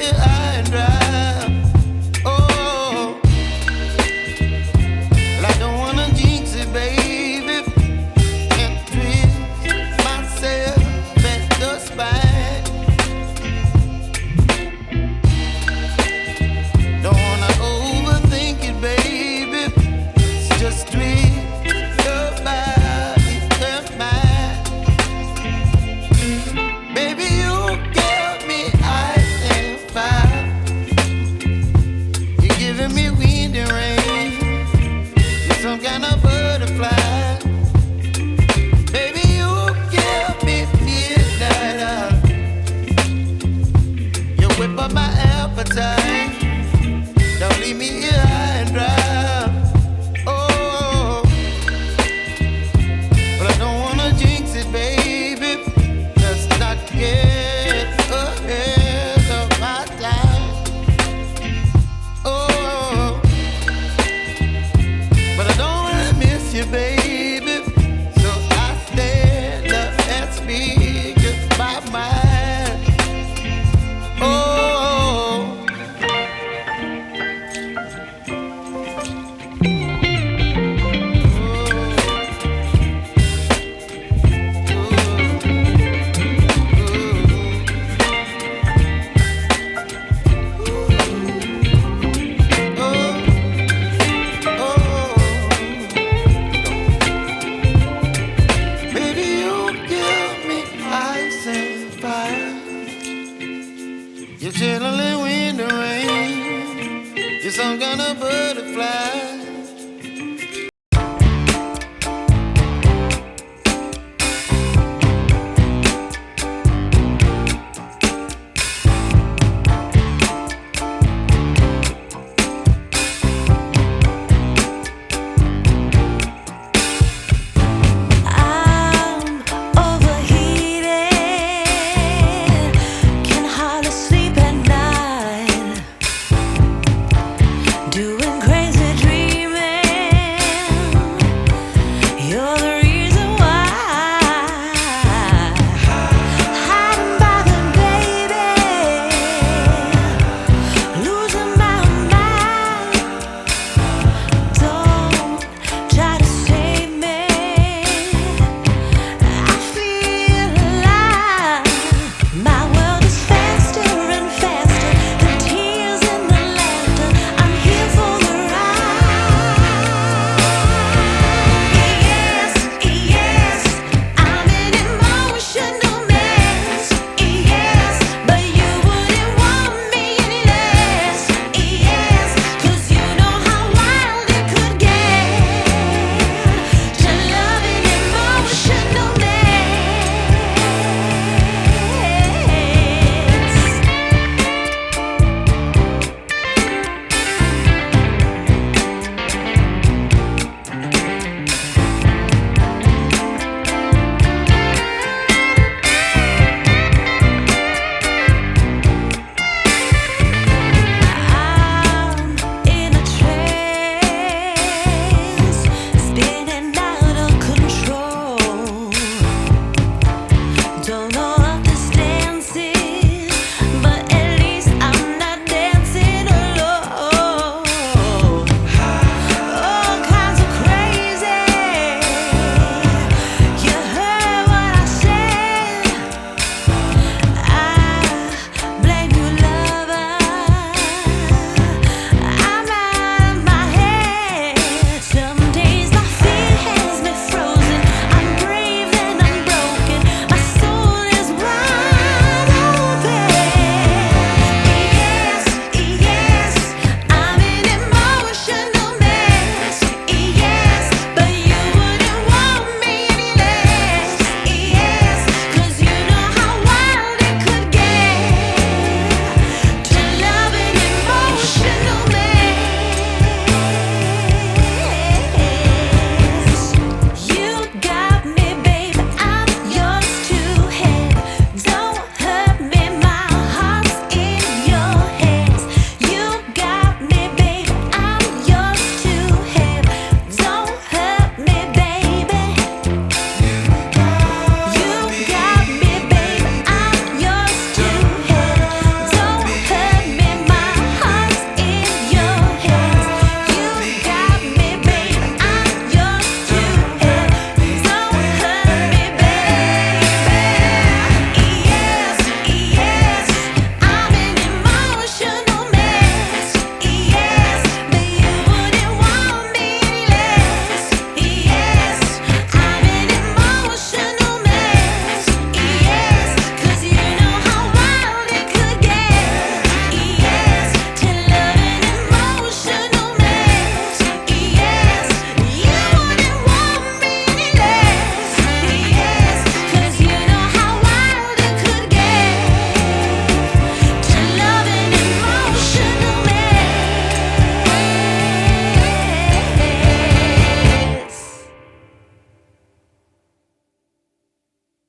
here high and dry. Oh, well, I don't wanna jinx it, baby, and twist myself at the spine. Don't wanna overthink it, baby. It's just twist your body and mine. Baby, you give me ice and fire. You're giving me wind and rain. You're some kind of butterfly. Baby, you give me midnight oil. You whip up my appetite. Don't leave me here high and dry. Oh, but I don't wanna jinx it, baby. Let's not get ahead of my time. Oh, but I don't wanna miss you, baby. So I stand up and speak my mind. Oh. Baby, you give me ice and fire. You're chilling in wind and rain. You're some kind of butterfly.